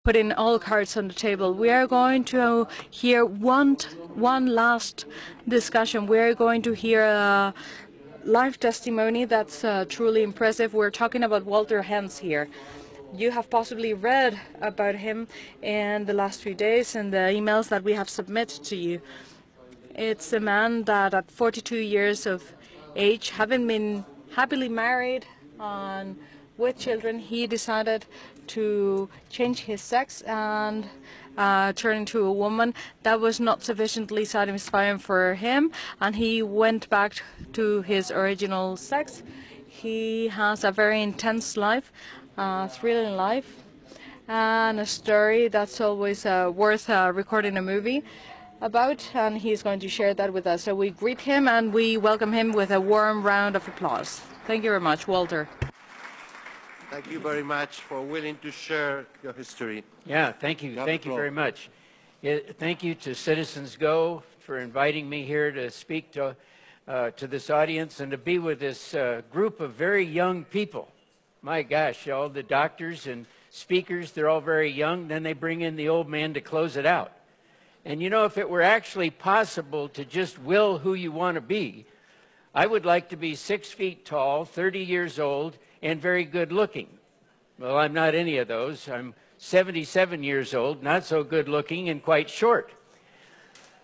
putting all cards on the table. We are going to hear one last discussion. We are going to hear a live testimony that's truly impressive. We're talking about Walter Hens here. You have possibly read about him in the last few days in the emails that we have submitted to you. It's a man that at 42 years of age, having been happily married and with children, he decided to change his sex and turn into a woman. That was not sufficiently satisfying for him, and he went back to his original sex. He has a very intense life, thrilling life, and a story that's always worth recording a movie about, and he's going to share that with us. So we greet him and we welcome him with a warm round of applause. Thank you very much, Walter. Thank you very much for willing to share your history. Yeah, thank you. Thank you very much. Thank you to Citizens Go for inviting me here to speak to this audience and to be with this group of very young people. My gosh, all the doctors and speakers, they're all very young. Then they bring in the old man to close it out. And you know, if it were actually possible to just will who you want to be, I would like to be 6 feet tall, 30 years old, and very good looking. Well, I'm not any of those. I'm 77 years old, not so good looking, and quite short.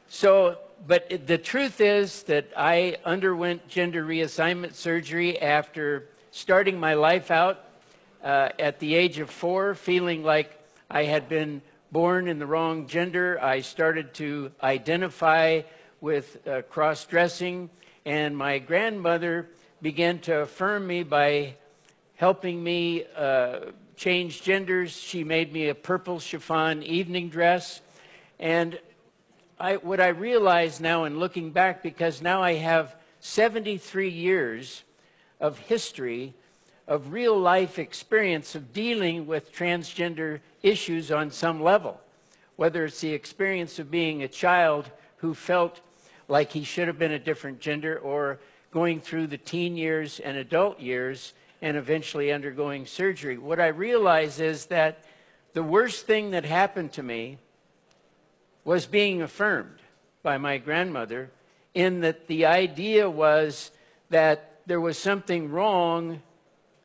So, but the truth is that I underwent gender reassignment surgery after starting my life out at the age of 4, feeling like I had been born in the wrong gender. I started to identify with cross-dressing, and my grandmother began to affirm me by helping me change genders. She made me a purple chiffon evening dress. And what I realize now in looking back, because now I have 73 years of history of real life experience of dealing with transgender issues on some level, whether it's the experience of being a child who felt like he should have been a different gender, or going through the teen years and adult years and eventually undergoing surgery. What I realize is that the worst thing that happened to me was being affirmed by my grandmother, in that the idea was that there was something wrong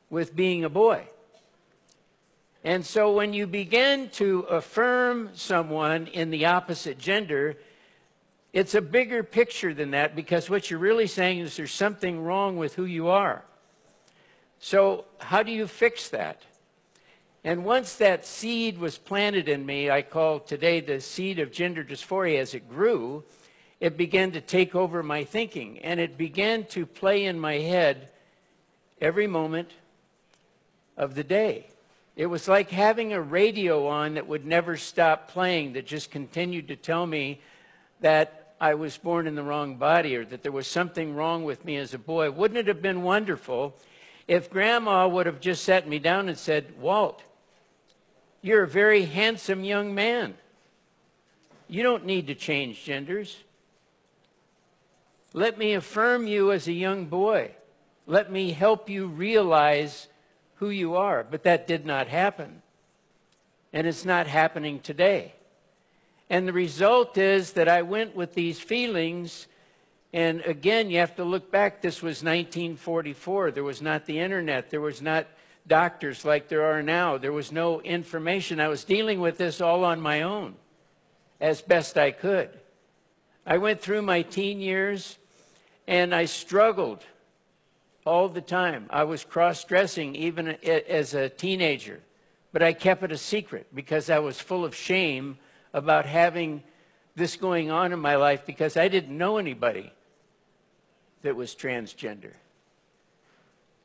with being a boy. And so when you begin to affirm someone in the opposite gender, it's a bigger picture than that, because what you're really saying is there's something wrong with who you are. So how do you fix that? And once that seed was planted in me, I call today the seed of gender dysphoria, as it grew, it began to take over my thinking, and it began to play in my head every moment of the day. It was like having a radio on that would never stop playing, that just continued to tell me that I was born in the wrong body, or that there was something wrong with me as a boy. Wouldn't it have been wonderful if Grandma would have just sat me down and said, "Walt, you're a very handsome young man. You don't need to change genders. Let me affirm you as a young boy. Let me help you realize who you are." But that did not happen. And it's not happening today. And the result is that I went with these feelings, and again, you have to look back. This was 1944. There was not the internet. There was not doctors like there are now. There was no information. I was dealing with this all on my own, as best I could. I went through my teen years, and I struggled all the time. I was cross-dressing even as a teenager, but I kept it a secret because I was full of shame about having this going on in my life, because I didn't know anybody that was transgender.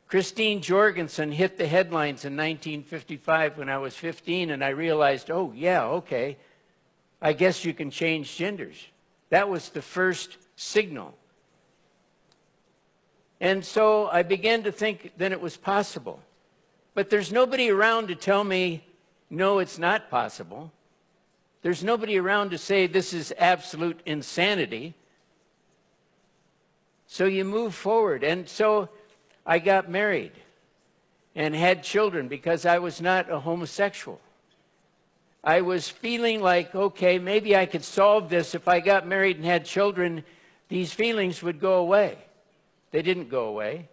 Christine Jorgensen hit the headlines in 1955 when I was 15, and I realized, oh yeah, okay, I guess you can change genders. That was the first signal. And so I began to think then it was possible. But there's nobody around to tell me, no, it's not possible. There's nobody around to say this is absolute insanity. So you move forward. And so I got married and had children because I was not a homosexual. I was feeling like, okay, maybe I could solve this. If I got married and had children, these feelings would go away. They didn't go away.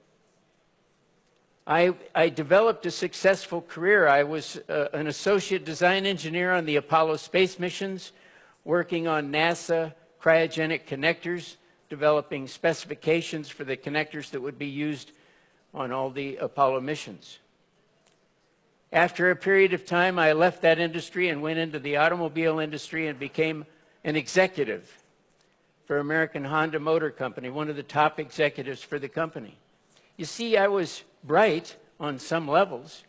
I developed a successful career. I was an associate design engineer on the Apollo space missions, working on NASA cryogenic connectors, developing specifications for the connectors that would be used on all the Apollo missions. After a period of time, I left that industry and went into the automobile industry and became an executive for American Honda Motor Company, one of the top executives for the company. You see, I was bright on some levels,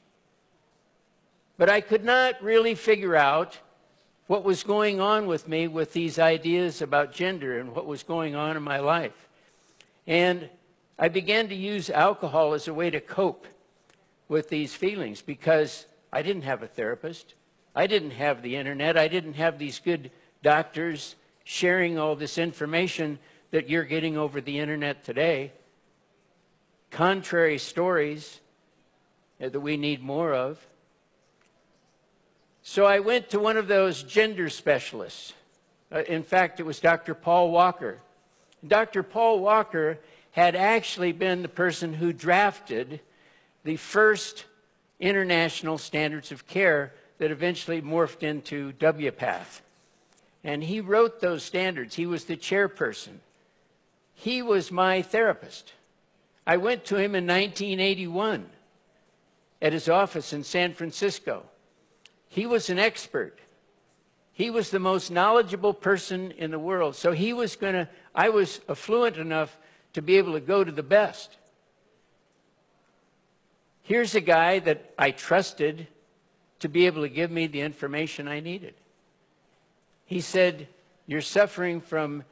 but I could not really figure out what was going on with me with these ideas about gender and what was going on in my life. And I began to use alcohol as a way to cope with these feelings because I didn't have a therapist. I didn't have the internet. I didn't have these good doctors sharing all this information that you're getting over the internet today. Contrary stories that we need more of. So I went to one of those gender specialists. In fact, it was Dr. Paul Walker. Dr. Paul Walker had actually been the person who drafted the first international standards of care that eventually morphed into WPATH. And he wrote those standards. He was the chairperson. He was my therapist. I went to him in 1981 at his office in San Francisco. He was an expert. He was the most knowledgeable person in the world. So I was affluent enough to be able to go to the best. Here's a guy that I trusted to be able to give me the information I needed. He said, "You're suffering from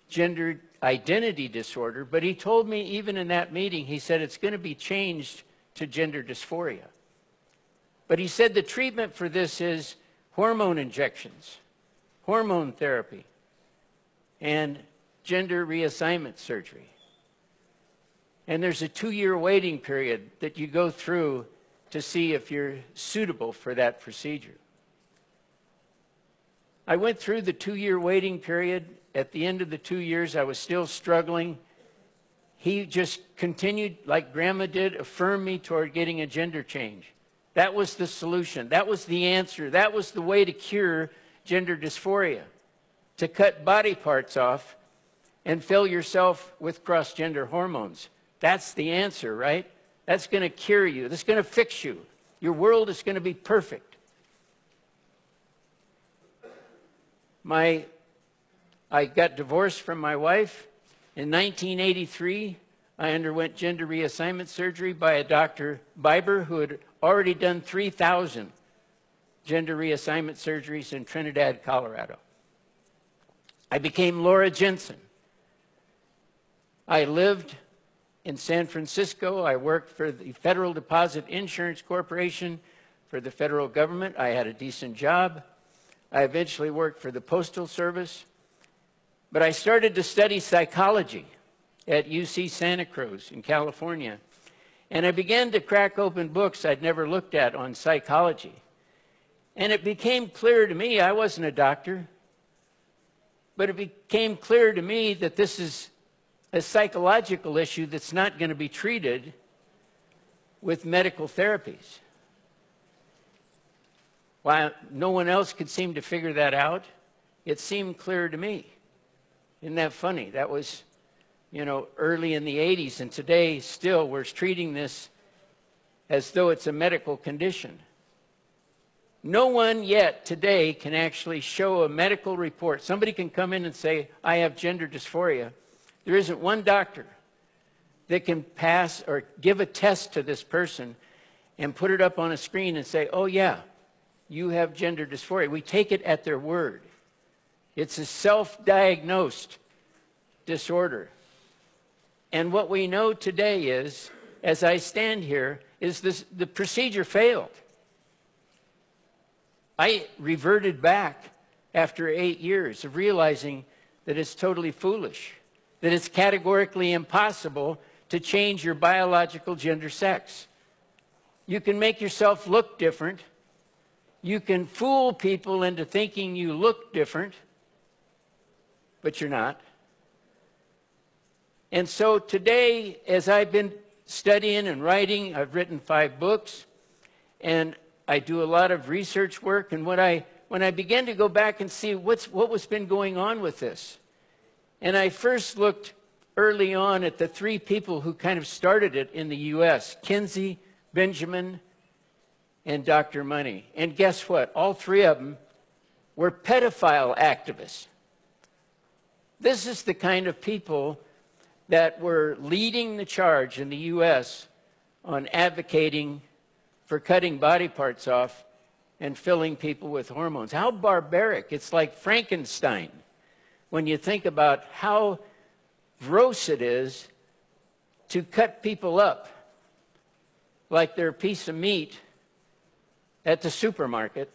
gender identity disorder," but he told me even in that meeting, he said it's going to be changed to gender dysphoria. But he said the treatment for this is hormone injections, hormone therapy, and gender reassignment surgery. And there's a 2-year waiting period that you go through to see if you're suitable for that procedure. I went through the 2-year waiting period. At the end of the 2 years, I was still struggling. He just continued, like Grandma did, affirm me toward getting a gender change. That was the solution. That was the answer. That was the way to cure gender dysphoria, to cut body parts off and fill yourself with cross-gender hormones. That's the answer, right? That's going to cure you. That's going to fix you. Your world is going to be perfect. I got divorced from my wife. In 1983, I underwent gender reassignment surgery by a Dr. Biber who had already done 3,000 gender reassignment surgeries in Trinidad, Colorado. I became Laura Jensen. I lived in San Francisco. I worked for the Federal Deposit Insurance Corporation for the federal government. I had a decent job. I eventually worked for the Postal Service. But I started to study psychology at UC Santa Cruz in California. And I began to crack open books I'd never looked at on psychology. And it became clear to me, I wasn't a doctor, but it became clear to me that this is a psychological issue that's not going to be treated with medical therapies. While no one else could seem to figure that out, it seemed clear to me. Isn't that funny? That was, early in the 80s, and today still we're treating this as though it's a medical condition. No one yet today can actually show a medical report. Somebody can come in and say, I have gender dysphoria. There isn't one doctor that can pass or give a test to this person and put it up on a screen and say, oh yeah, you have gender dysphoria. We take it at their word. It's a self-diagnosed disorder. And what we know today is, as I stand here, is the procedure failed. I reverted back after 8 years of realizing that it's totally foolish, that it's categorically impossible to change your biological gender sex. You can make yourself look different. You can fool people into thinking you look different, but you're not. And so today, as I've been studying and writing, I've written 5 books, and I do a lot of research work. And when I began to go back and see what was been going on with this, and I first looked early on at the 3 people who kind of started it in the U.S., Kinsey, Benjamin, and Dr. Money. And guess what? All 3 of them were pedophile activists. This is the kind of people that were leading the charge in the U.S. on advocating for cutting body parts off and filling people with hormones. How barbaric. It's like Frankenstein when you think about how gross it is to cut people up like they're a piece of meat at the supermarket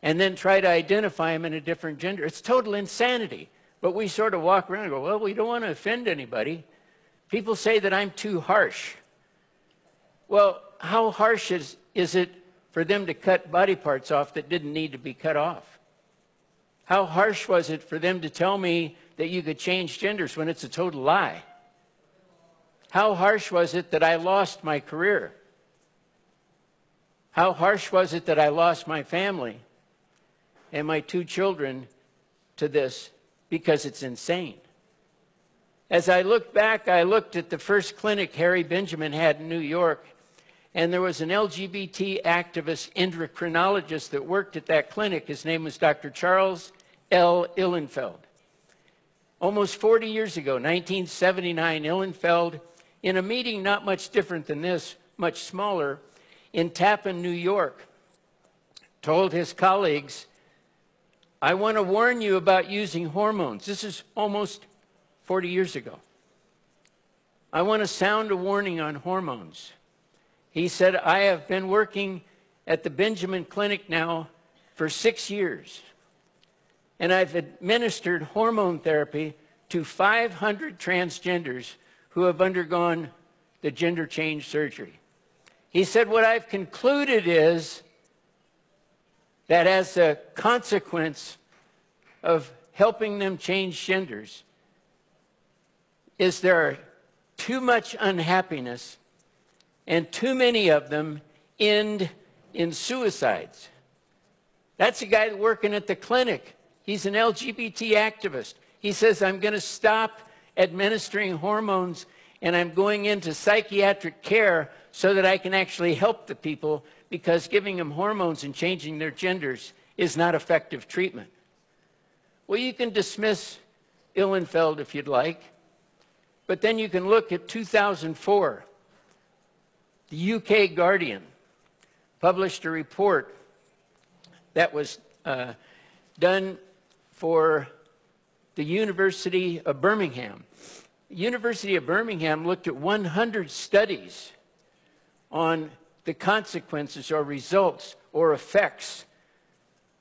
and then try to identify them in a different gender. It's total insanity. But we sort of walk around and go, well, we don't want to offend anybody. People say that I'm too harsh. Well, how harsh is it for them to cut body parts off that didn't need to be cut off? How harsh was it for them to tell me that you could change genders when it's a total lie? How harsh was it that I lost my career? How harsh was it that I lost my family and my 2 children to this? Because it's insane. As I looked back, I looked at the first clinic Harry Benjamin had in New York, and there was an LGBT activist endocrinologist that worked at that clinic. His name was Dr. Charles L. Ihlenfeld. Almost 40 years ago, 1979, Ihlenfeld, in a meeting not much different than this, much smaller, in Tappan, New York, told his colleagues, I want to warn you about using hormones. This is almost 40 years ago. I want to sound a warning on hormones. He said, I have been working at the Benjamin Clinic now for 6 years, and I've administered hormone therapy to 500 transgenders who have undergone the gender change surgery. He said, what I've concluded is that as a consequence of helping them change genders, is there are too much unhappiness and too many of them end in suicides. That's a guy working at the clinic. He's an LGBT activist. He says, I'm going to stop administering hormones and I'm going into psychiatric care so that I can actually help the people, because giving them hormones and changing their genders is not effective treatment. Well, you can dismiss Ihlenfeld if you'd like, but then you can look at 2004. The UK Guardian published a report that was done for the University of Birmingham. The University of Birmingham looked at 100 studies on the consequences or results or effects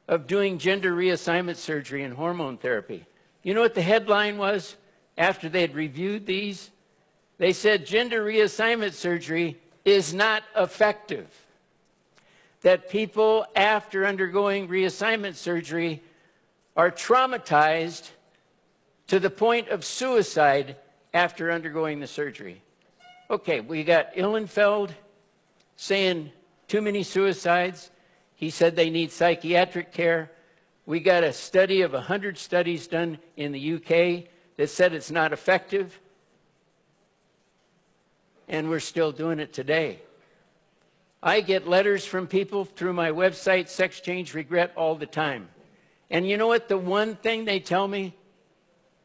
of doing gender reassignment surgery and hormone therapy. You know what the headline was after they had reviewed these? They said gender reassignment surgery is not effective. That people after undergoing reassignment surgery are traumatized to the point of suicide after undergoing the surgery. Okay, we got Ihlenfeld saying too many suicides. He said they need psychiatric care. We got a study of 100 studies done in the UK that said it's not effective. And we're still doing it today. I get letters from people through my website, Sex Change Regret, all the time. And you know what? The one thing they tell me,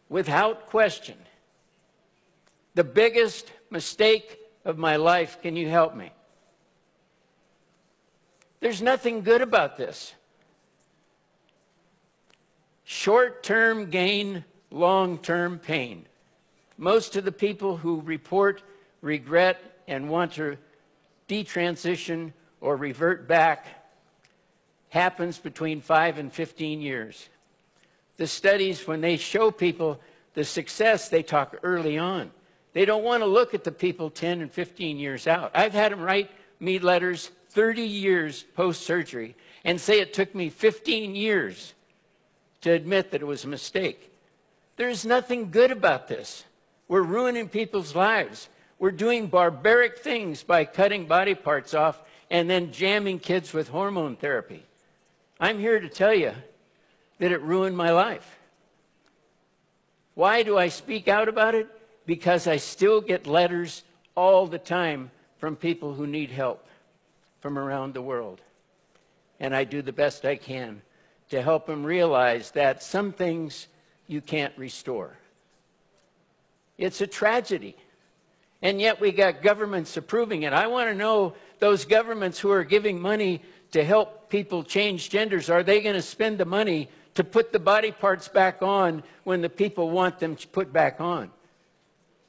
without question, the biggest mistake of my life, can you help me? There's nothing good about this. Short-term gain, long-term pain. Most of the people who report regret and want to detransition or revert back happens between 5 and 15 years. The studies, when they show people the success, they talk early on. They don't want to look at the people 10 and 15 years out. I've had them write me letters 30 years post-surgery and say it took me 15 years to admit that it was a mistake. There's nothing good about this. We're ruining people's lives. We're doing barbaric things by cutting body parts off and then jamming kids with hormone therapy. I'm here to tell you that it ruined my life. Why do I speak out about it? Because I still get letters all the time from people who need help from around the world. And I do the best I can to help them realize that some things you can't restore. It's a tragedy. And yet we got governments approving it. I want to know those governments who are giving money to help people change genders, are they going to spend the money to put the body parts back on when the people want them put back on?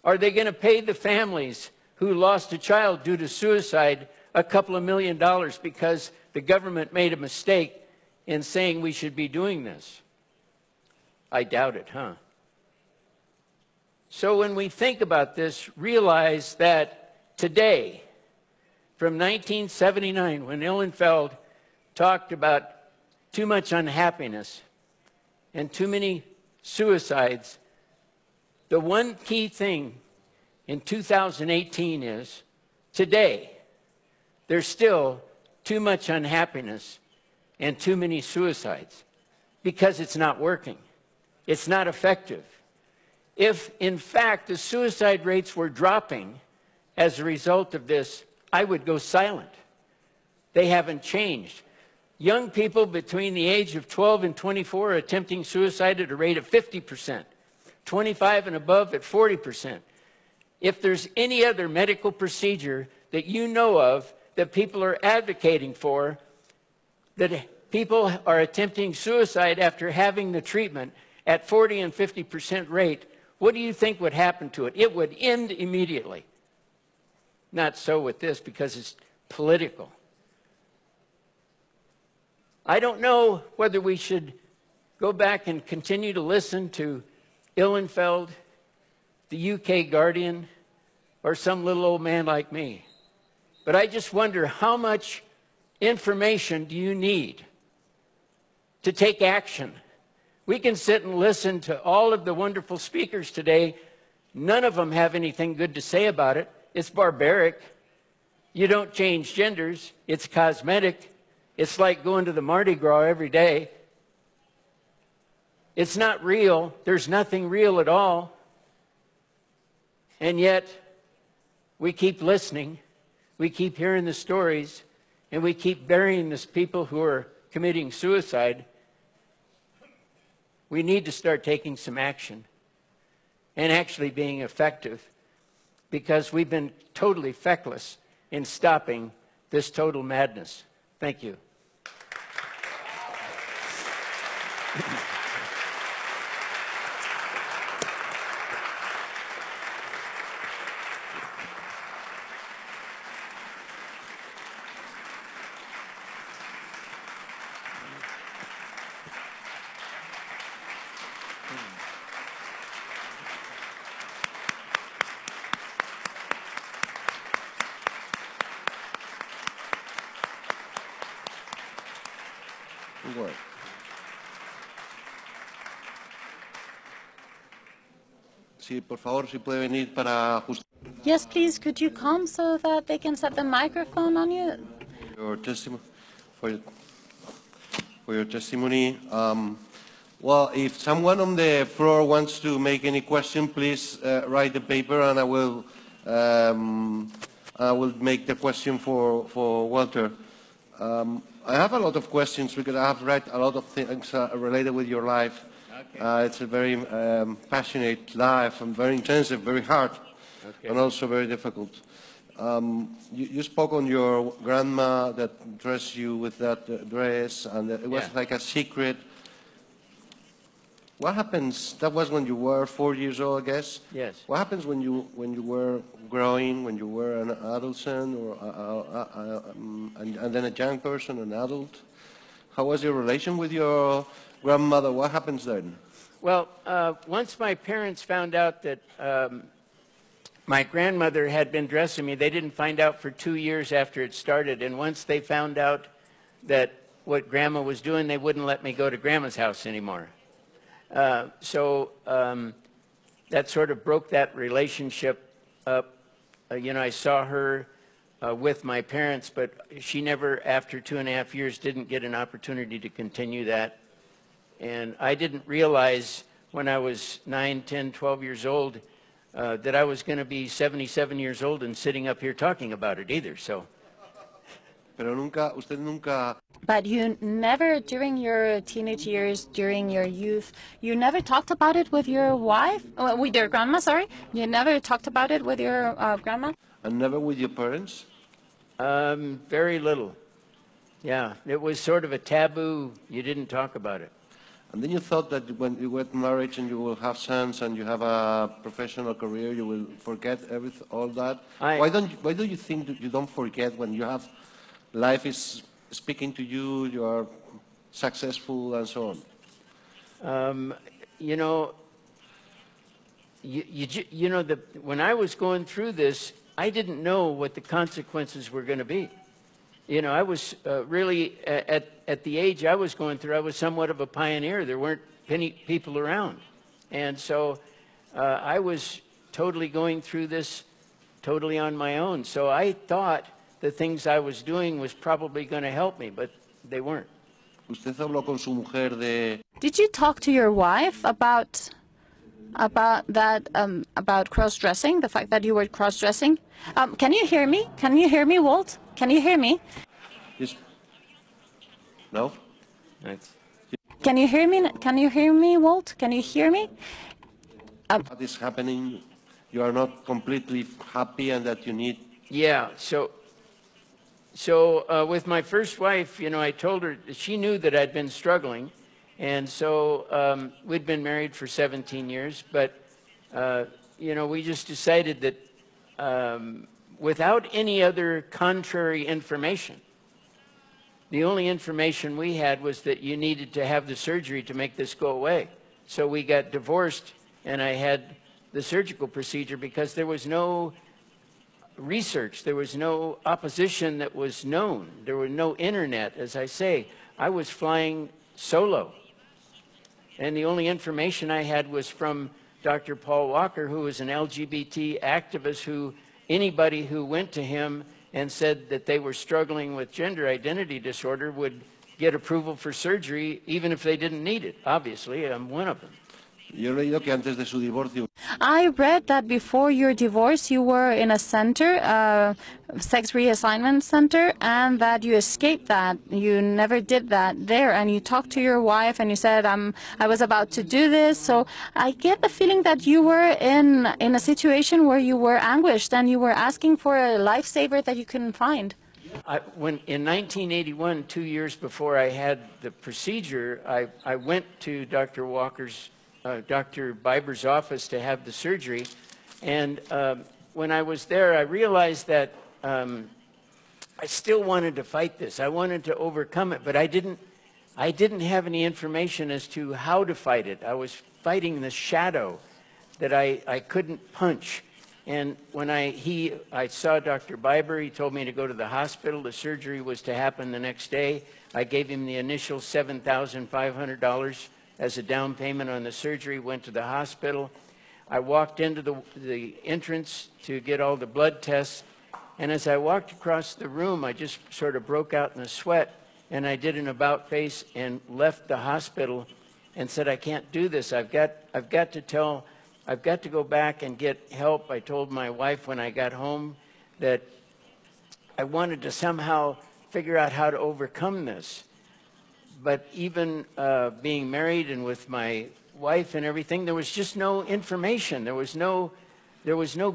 Are they going to pay the families who lost a child due to suicide a couple of $1 million because the government made a mistake in saying we should be doing this? I doubt it, huh? So when we think about this, realize that today, from 1979, when Ihlenfeld talked about too much unhappiness and too many suicides, the one key thing in 2018 is, today, there's still too much unhappiness and too many suicides because it's not working. It's not effective. If, in fact, the suicide rates were dropping as a result of this, I would go silent. They haven't changed. Young people between the age of 12 and 24 are attempting suicide at a rate of 50%, 25 and above at 40%. If there's any other medical procedure that you know of that people are advocating for, that people are attempting suicide after having the treatment at 40 and 50% rate, what do you think would happen to it? It would end immediately. Not so with this, because it's political. I don't know whether we should go back and continue to listen to Ihlenfeld, the UK Guardian, or some little old man like me. But I just wonder, how much information do you need to take action? We can sit and listen to all of the wonderful speakers today. None of them have anything good to say about it. It's barbaric. You don't change genders. It's cosmetic. It's like going to the Mardi Gras every day. It's not real. There's nothing real at all. And yet, we keep listening. We keep hearing the stories. And we keep burying these people who are committing suicide. We need to start taking some action and actually being effective, because we've been totally feckless in stopping this total madness. Thank you. Sí, por favor, si puede venir para ajustar. Yes, please, could you come so that they can set the microphone on you? Your testimony, for your testimony. Well, if someone on the floor wants to make any question, please write the paper, and I will make the question for Walter. I have a lot of questions because I have read a lot of things related with your life. Okay. It's a very passionate life and very intensive, very hard, okay, and also very difficult. You spoke on your grandma that dressed you with that dress, and it was like a secret. What happens? That was when you were 4 years old, I guess. Yes. What happens when you were growing, when you were an adolescent, or and then a young person, an adult? How was your relation with your grandmother? What happens then? Well, once my parents found out that my grandmother had been dressing me. They didn't find out for 2 years after it started. And once they found out that what Grandma was doing, they wouldn't let me go to Grandma's house anymore. So that sort of broke that relationship up. You know, I saw her with my parents, but she never, after 2.5 years, didn't get an opportunity to continue that. And I didn't realize when I was 9, 10, 12 years old that I was going to be 77 years old and sitting up here talking about it either. So. But you never, during your teenage years, during your youth, you never talked about it with your wife, with your grandma, sorry? You never talked about it with your grandma? And never with your parents? Very little. Yeah, it was sort of a taboo. You didn't talk about it. And then you thought that when you get married and you will have sons and you have a professional career, you will forget everything, all that. Why do you think that you don't forget when you have life is speaking to you, you are successful and so on? You know, when I was going through this, I didn't know what the consequences were going to be. You know, I was really, at the age I was going through, I was somewhat of a pioneer. There weren't many people around. And so I was totally going through this totally on my own. So I thought the things I was doing was probably going to help me, but they weren't. ¿Usted habló con su mujer de... Did you talk to your wife about that, about cross-dressing, the fact that you were cross-dressing? Can you hear me? Can you hear me, Walt? Can you hear me? Yes. No? Can you hear me? Can you hear me, Walt? Can you hear me? What is happening? You are not completely happy and that you need... Yeah, so with my first wife, you know, I told her, she knew that I'd been struggling. And so we'd been married for 17 years, but, you know, we just decided that without any other contrary information, the only information we had was that you needed to have the surgery to make this go away. So we got divorced, and I had the surgical procedure because there was no research, there was no opposition that was known, there was no internet, as I say. I was flying solo. And the only information I had was from Dr. Paul Walker, who was an LGBT activist who anybody who went to him and said that they were struggling with gender identity disorder would get approval for surgery even if they didn't need it. Obviously, I'm one of them. I read that before your divorce you were in a center, sex reassignment center, and that you escaped that. You never did that there, and you talked to your wife and you said, I was about to do this. So I get the feeling that you were in a situation where you were anguished and you were asking for a lifesaver that you couldn't find. When in 1981, 2 years before I had the procedure, I went to Dr. Walker's Dr. Biber's office to have the surgery, and when I was there, I realized that I still wanted to fight this. I wanted to overcome it, but I didn't have any information as to how to fight it. I was fighting the shadow that I couldn't punch. And when I saw Dr. Biber, he told me to go to the hospital. The surgery was to happen the next day. I gave him the initial $7,500 as a down payment on the surgery, went to the hospital. I walked into the entrance to get all the blood tests, and as I walked across the room, I just sort of broke out in a sweat, and I did an about face and left the hospital and said, I can't do this. I've got to go back and get help. I told my wife when I got home that I wanted to somehow figure out how to overcome this. But even being married and with my wife and everything, there was just no information. There was no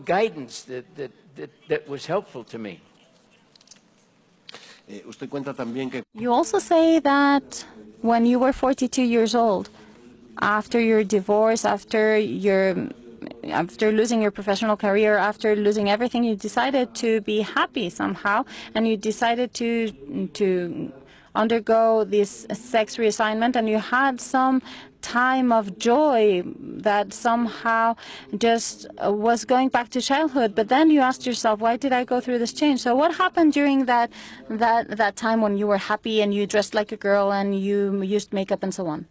guidance that was helpful to me. You also say that when you were 42 years old, after your divorce, after losing your professional career, after losing everything, you decided to be happy somehow, and you decided to undergo this sex reassignment, and you had some time of joy that somehow just was going back to childhood. But then you asked yourself, why did I go through this change? So what happened during that time when you were happy and you dressed like a girl and you used makeup and so on?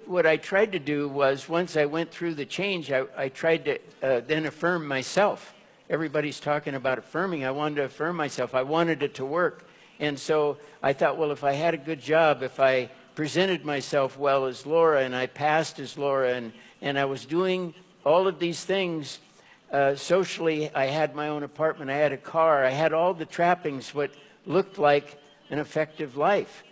What I tried to do was, once I went through the change, I tried to then affirm myself. Everybody's talking about affirming. I wanted to affirm myself. I wanted it to work. And so I thought, well, if I had a good job, if I presented myself well as Laura and I passed as Laura and I was doing all of these things socially, I had my own apartment, I had a car, I had all the trappings, what looked like an effective life.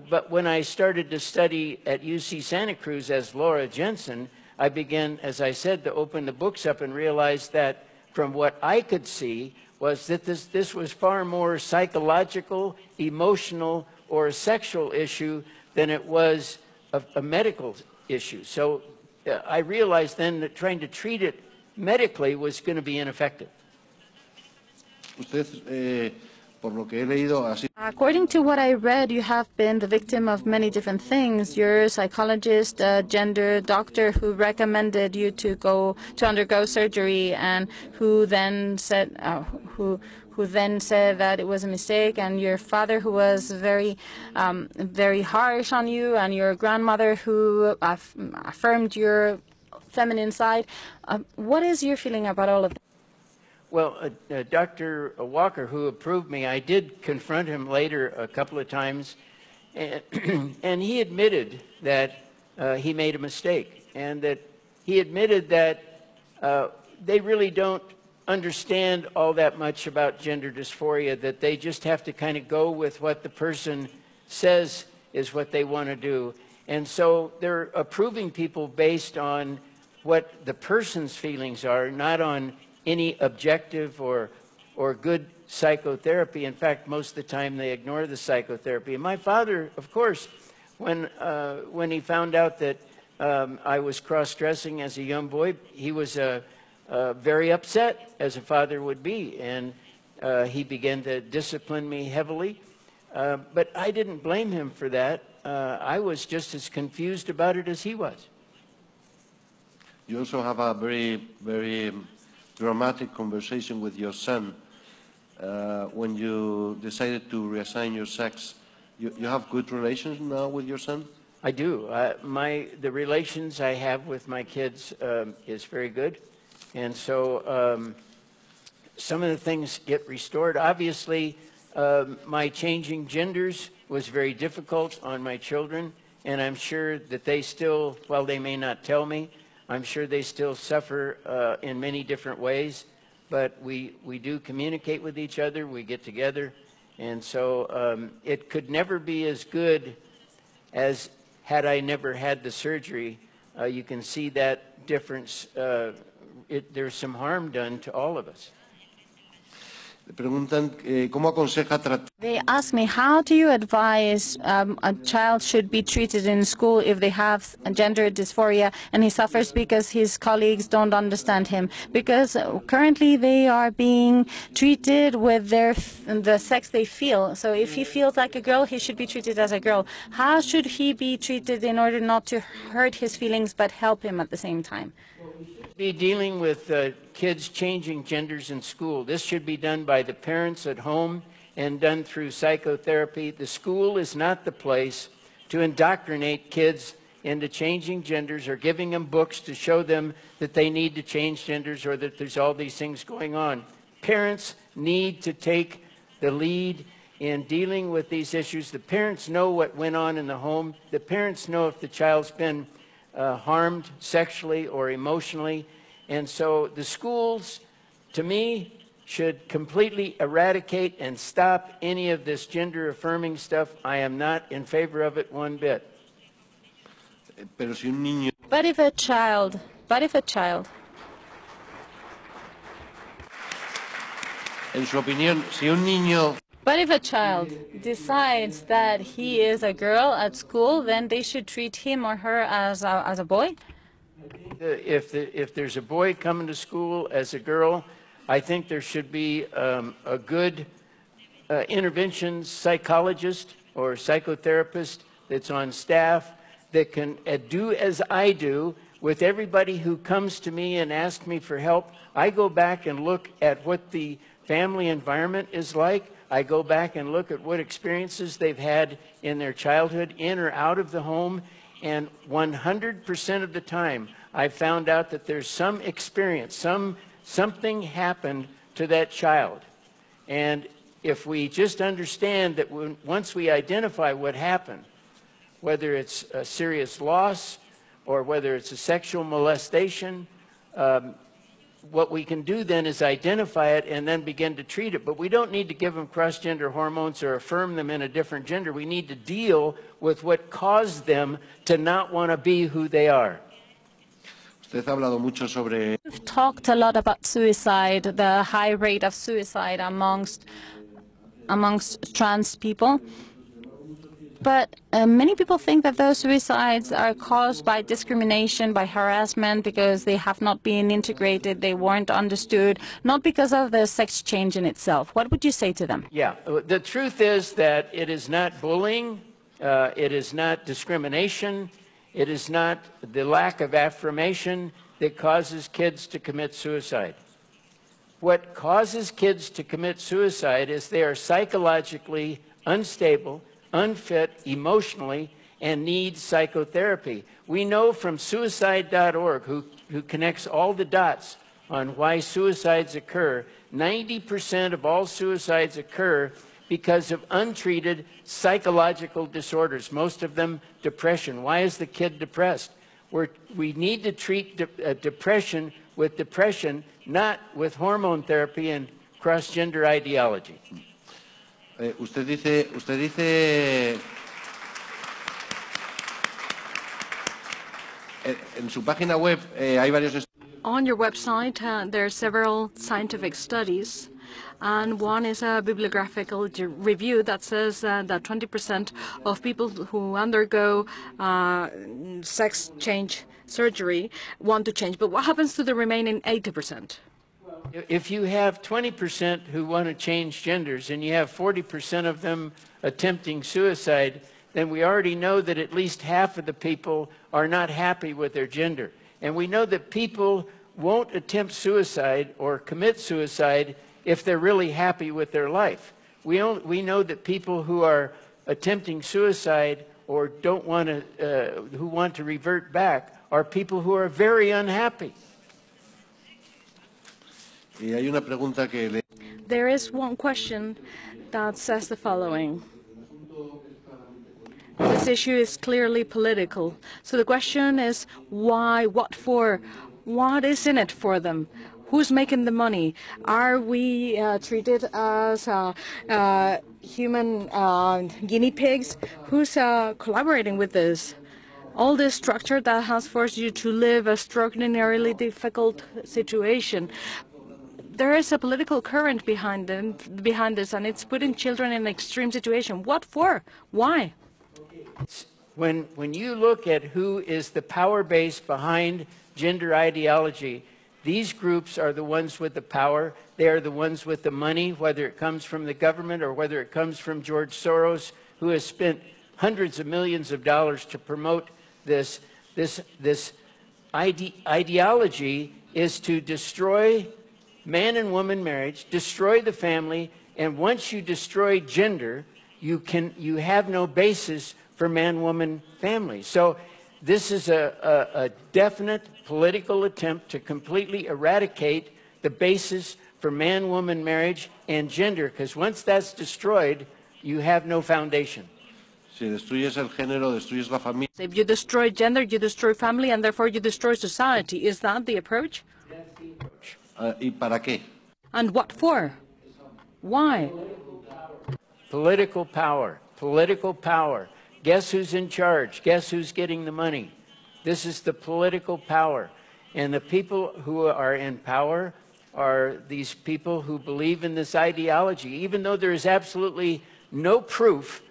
But when I started to study at UC Santa Cruz as Laura Jensen, I began, as I said, to open the books up and realize that from what I could see was that this was far more psychological, emotional, or a sexual issue than it was a medical issue. So I realized then that trying to treat it medically was going to be ineffective. According to what I read, you have been the victim of many different things. You're a psychologist, a gender doctor who recommended you to undergo surgery, and who then said that it was a mistake, and your father who was very harsh on you, and your grandmother who affirmed your feminine side. What is your feeling about all of that? Well, Dr. Walker, who approved me, I did confront him later a couple of times, and he admitted that he made a mistake, and that he admitted that they really don't understand all that much about gender dysphoria, that they just have to kind of go with what the person says is what they want to do. And so they're approving people based on what the person's feelings are, not on any objective or good psychotherapy. In fact, most of the time they ignore the psychotherapy. And my father, of course, when he found out that I was cross-dressing as a young boy, he was very upset, as a father would be, and he began to discipline me heavily. But I didn't blame him for that. I was just as confused about it as he was. You also have a very, very dramatic conversation with your son when you decided to reassign your sex. You have good relations now with your son? I do. The relations I have with my kids is very good. And so some of the things get restored. Obviously, my changing genders was very difficult on my children, and I'm sure that they still, while they may not tell me, I'm sure they still suffer in many different ways, but we do communicate with each other, we get together, and so it could never be as good as had I never had the surgery. You can see that difference. There's some harm done to all of us. They ask me, how do you advise a child should be treated in school if they have gender dysphoria and he suffers because his colleagues don't understand him? Because currently they are being treated with the sex they feel. So if he feels like a girl, he should be treated as a girl. How should he be treated in order not to hurt his feelings but help him at the same time? Be dealing with kids changing genders in school. This should be done by the parents at home and done through psychotherapy. The school is not the place to indoctrinate kids into changing genders or giving them books to show them that they need to change genders or that there's all these things going on. Parents need to take the lead in dealing with these issues. The parents know what went on in the home. The parents know if the child's been harmed sexually or emotionally. And so the schools, to me, should completely eradicate and stop any of this gender-affirming stuff. I am not in favor of it one bit. But if a child En su opinión, si un niño But if a child decides that he is a girl at school, then they should treat him or her as a boy? If there's a boy coming to school as a girl, I think there should be a good intervention psychologist or psychotherapist that's on staff that can do as I do with everybody who comes to me and asks me for help. I go back and look at what the family environment is like. I go back and look at what experiences they've had in their childhood, in or out of the home, and 100% of the time, I found out that there's some experience, something happened to that child. And if we just understand that once we identify what happened, whether it's a serious loss or whether it's a sexual molestation, what we can do then is identify it and then begin to treat it. But we don't need to give them cross-gender hormones or affirm them in a different gender. We need to deal with what caused them to not want to be who they are. Usted ha hablado mucho sobre... We've talked a lot about suicide, the high rate of suicide amongst trans people. But many people think that those suicides are caused by discrimination, by harassment, because they have not been integrated, they weren't understood, not because of the sex change in itself. What would you say to them? Yeah, the truth is that it is not bullying, it is not discrimination, it is not the lack of affirmation that causes kids to commit suicide. What causes kids to commit suicide is they are psychologically unstable, unfit emotionally, and need psychotherapy. We know from suicide.org, who connects all the dots on why suicides occur, 90% of all suicides occur because of untreated psychological disorders, most of them depression. Why is the kid depressed? We need to treat depression with depression, not with hormone therapy and cross-gender ideology. Usted dice en su página web hay varios. On your website, there are several scientific studies, and one is a bibliographical review that says that 20% of people who undergo sex change surgery want to change. But what happens to the remaining 80%? If you have 20% who want to change genders and you have 40% of them attempting suicide, then we already know that at least half of the people are not happy with their gender. And we know that people won't attempt suicide or commit suicide if they're really happy with their life. We know that people who are attempting suicide or don't want to, who want to revert back are people who are very unhappy. There is one question that says the following. This issue is clearly political. So the question is why, what for, what is in it for them? Who's making the money? Are we treated as human guinea pigs? Who's collaborating with this? All this structure that has forced you to live a extraordinarily difficult situation. There is a political current behind this, and it's putting children in an extreme situation. What for? Why? When you look at who is the power base behind gender ideology, these groups are the ones with the power. They are the ones with the money, whether it comes from the government or whether it comes from George Soros, who has spent hundreds of millions of dollars to promote this. This ideology is to destroy man and woman marriage, destroy the family, and once you destroy gender, you have no basis for man-woman family. So this is a definite political attempt to completely eradicate the basis for man-woman marriage and gender, because once that's destroyed, you have no foundation. Si destruyes el género, destruyes la familia. If you destroy gender, you destroy family, and therefore you destroy society. Is that the approach? That's the approach. ¿Y para qué? And what for? Why? Political power. Political power. Guess who's in charge? Guess who's getting the money? This is the political power. And the people who are in power are these people who believe in this ideology, even though there is absolutely no proof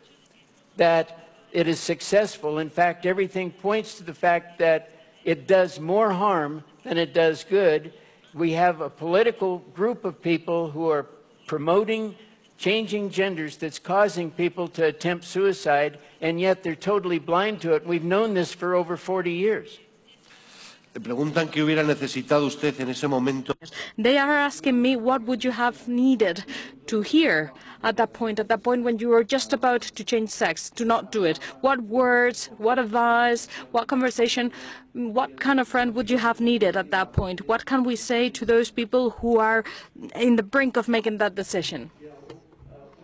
that it is successful. In fact, everything points to the fact that it does more harm than it does good. We have a political group of people who are promoting changing genders that's causing people to attempt suicide, and yet they're totally blind to it. We've known this for over 40 years. Le preguntan qué hubiera necesitado usted en ese momento. They are asking me what would you have needed to hear at that point when you were just about to change sex, to not do it. What words, what advice, what conversation, what kind of friend would you have needed at that point? What can we say to those people who are in the brink of making that decision?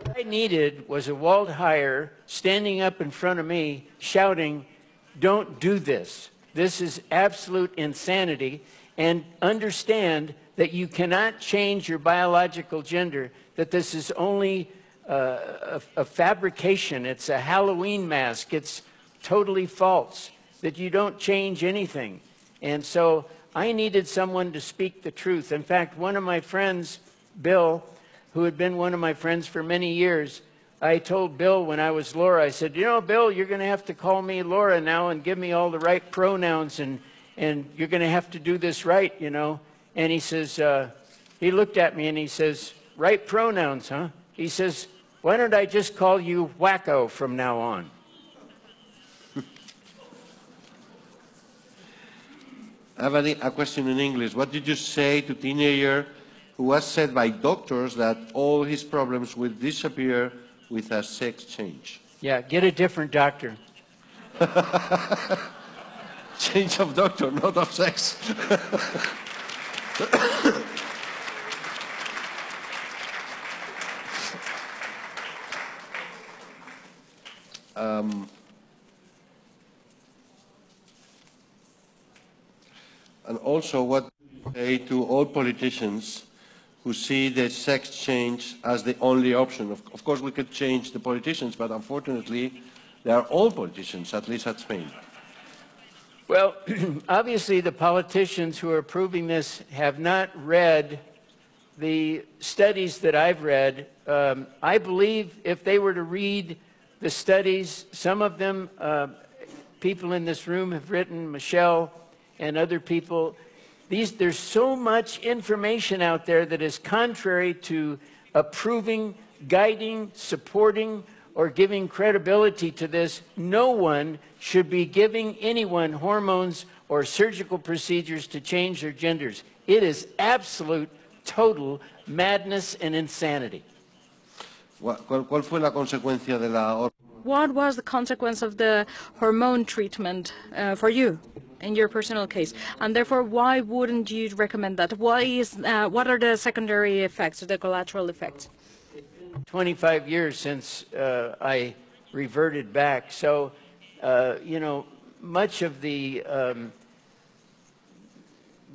What I needed was a Walt Heyer standing up in front of me shouting, "Don't do this. This is absolute insanity," and understand that you cannot change your biological gender, that this is only a fabrication, it's a Halloween mask, it's totally false, that you don't change anything. And so I needed someone to speak the truth. In fact, one of my friends, Bill, who had been one of my friends for many years, I told Bill when I was Laura, I said, "You know, Bill, you're going to have to call me Laura now and give me all the right pronouns, and you're going to have to do this right, you know." And he says, he looked at me and he says, "Right pronouns, huh?" He says, "Why don't I just call you Wacko from now on?" I have a question in English. What did you say to a teenager who was said by doctors that all his problems will disappear with a sex change? Yeah, get a different doctor. Change of doctor, not of sex. And also, what do you say to all politicians who see the sex change as the only option? Of course, we could change the politicians, but unfortunately, they are all politicians, at least at Spain. Well, obviously, the politicians who are approving this have not read the studies that I've read. I believe if they were to read the studies, some of them, people in this room have written, Michelle and other people, there's so much information out there that is contrary to approving, guiding, supporting, or giving credibility to this. No one should be giving anyone hormones or surgical procedures to change their genders. It is absolute, total madness and insanity. ¿Cuál fue la consecuencia de la... What was the consequence of the hormone treatment for you in your personal case? And therefore, why wouldn't you recommend that? What are the secondary effects, the collateral effects? 25 years since I reverted back. So, you know, much of the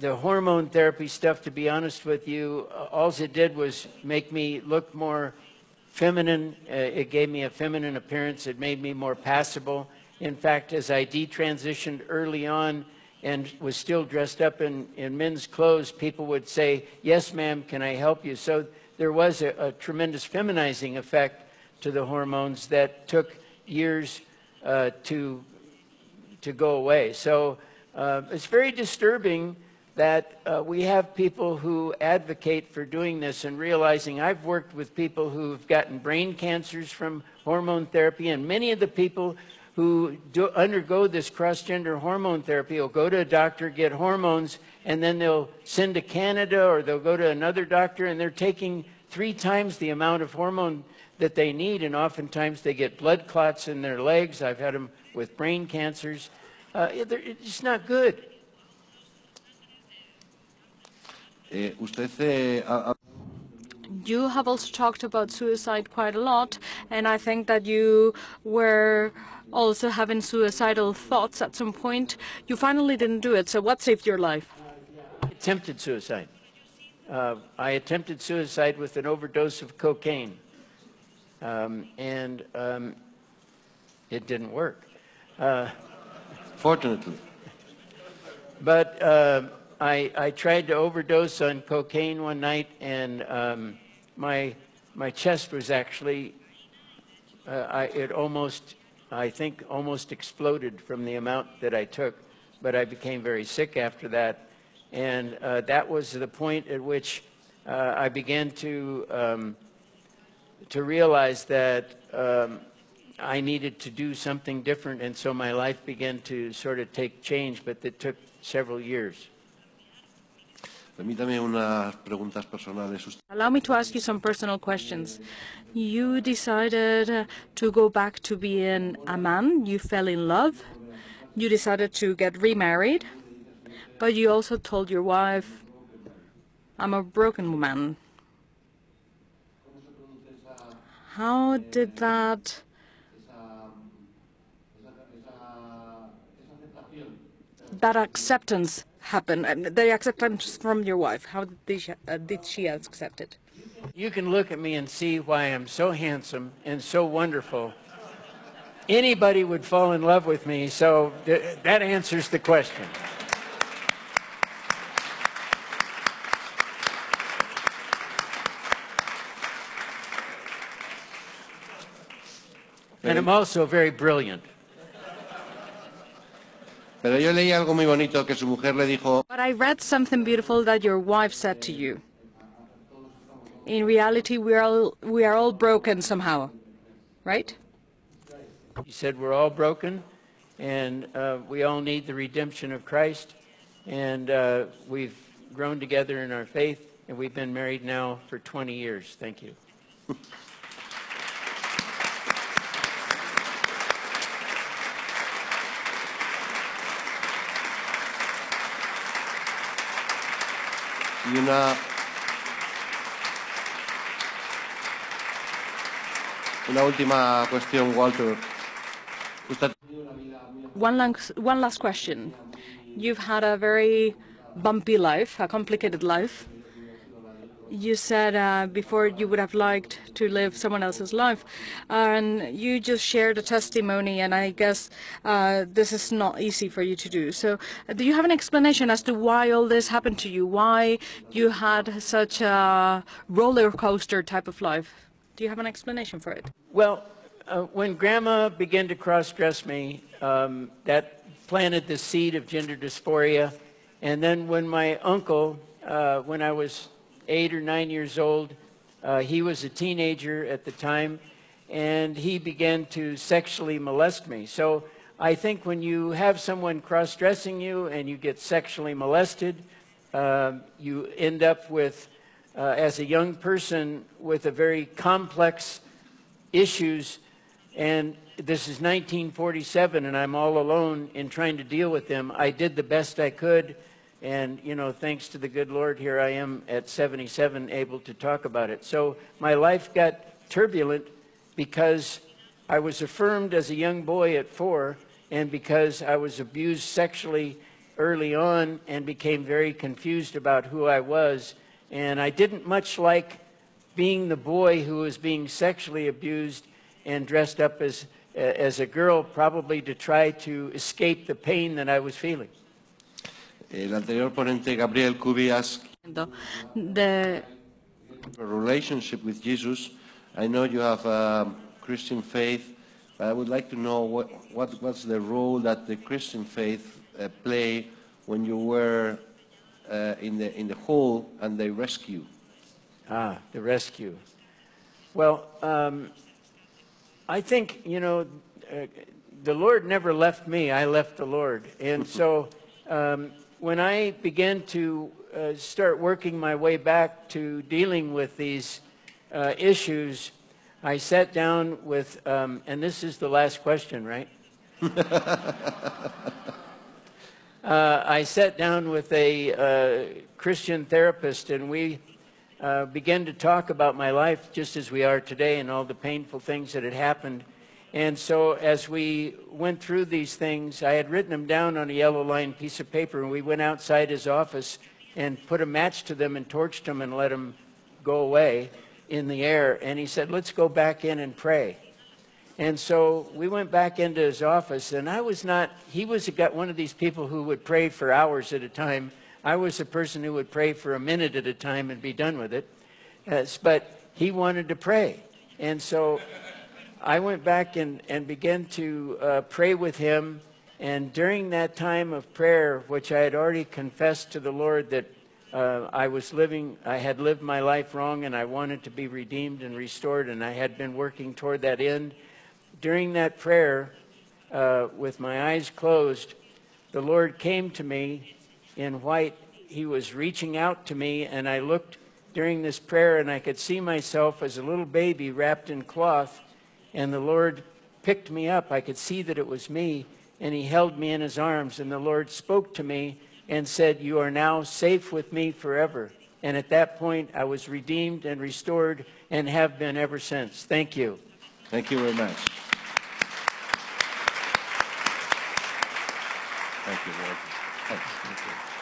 hormone therapy stuff, to be honest with you, all it did was make me look more feminine. It gave me a feminine appearance. It made me more passable. In fact, as I detransitioned early on and was still dressed up in men's clothes, people would say, "Yes, ma'am, can I help you?" So there was a tremendous feminizing effect to the hormones that took years to go away. So it's very disturbing that we have people who advocate for doing this and realizing I've worked with people who've gotten brain cancers from hormone therapy, and many of the people who undergo this cross-gender hormone therapy will go to a doctor, get hormones, and then they'll send to Canada or they'll go to another doctor, and they're taking 3 times the amount of hormone that they need, and oftentimes they get blood clots in their legs. I've had them with brain cancers. It's not good. You have also talked about suicide quite a lot, and I think that you were also having suicidal thoughts at some point. You finally didn't do it, so what saved your life? I attempted suicide. I attempted suicide with an overdose of cocaine, and it didn't work. Fortunately. But I tried to overdose on cocaine one night, and my chest was actually, I think almost exploded from the amount that I took, but I became very sick after that. And that was the point at which I began to to realize that I needed to do something different, and so my life began to sort of take change, but it took several years. Permítame unas preguntas personales. Allow me to ask you some personal questions. You decided to go back to being a man. You fell in love. You decided to get remarried. But you also told your wife, I'm a broken woman. How did that acceptance happen? The acceptance from your wife, how did she accept it? You can look at me and see why I'm so handsome and so wonderful. Anybody would fall in love with me, so that answers the question. And I'm also very brilliant. Pero yo leí algo muy bonito que su mujer le dijo. But I read something beautiful that your wife said to you. In reality, we are all broken somehow, right? He said we're all broken, and we all need the redemption of Christ, and we've grown together in our faith, and we've been married now for 20 years. Thank you. Y una última cuestión, Walter. One last question. You've had a very bumpy life, a complicated life. You said before you would have liked to live someone else's life, and you just shared a testimony, and I guess this is not easy for you to do. So do you have an explanation as to why all this happened to you, why you had such a roller coaster type of life? Do you have an explanation for it? Well, when Grandma began to cross-dress me, that planted the seed of gender dysphoria, and then when my uncle, when I was 8 or 9 years old. He was a teenager at the time, and he began to sexually molest me. So I think when you have someone cross-dressing you and you get sexually molested, you end up with, as a young person, with a very complex issues. And this is 1947, and I'm all alone in trying to deal with them. I did the best I could. And, you know, thanks to the good Lord, here I am at 77 able to talk about it. So my life got turbulent because I was affirmed as a young boy at 4, and because I was abused sexually early on and became very confused about who I was. And I didn't much like being the boy who was being sexually abused and dressed up as a girl, probably to try to escape the pain that I was feeling. El anterior ponente, Gabriel Cubias, The relationship with Jesus. I know you have a Christian faith, but I would like to know what's the role that the Christian faith play when you were in the hole and they rescue. Ah, the rescue. Well, I think, you know, the Lord never left me. I left the Lord. And so when I began to start working my way back to dealing with these issues, I sat down with, and this is the last question, right? I sat down with a Christian therapist, and we began to talk about my life just as we are today and all the painful things that had happened. And so as we went through these things, I had written them down on a yellow-lined piece of paper, and we went outside his office and put a match to them and torched them and let them go away in the air. And he said, let's go back in and pray. And so we went back into his office, and I was not, he was one of these people who would pray for hours at a time. I was a person who would pray for a minute at a time and be done with it. But he wanted to pray. And so I went back and began to pray with him. And during that time of prayer, which I had already confessed to the Lord that I had lived my life wrong, and I wanted to be redeemed and restored, and I had been working toward that end. During that prayer, with my eyes closed, the Lord came to me in white. He was reaching out to me, and I looked during this prayer, and I could see myself as a little baby wrapped in cloth, and the Lord picked me up. I could see that it was me, and He held me in His arms, and the Lord spoke to me and said, "You are now safe with me forever." And at that point, I was redeemed and restored and have been ever since. Thank you. Thank you very much. Thank you, Walter. Thank you.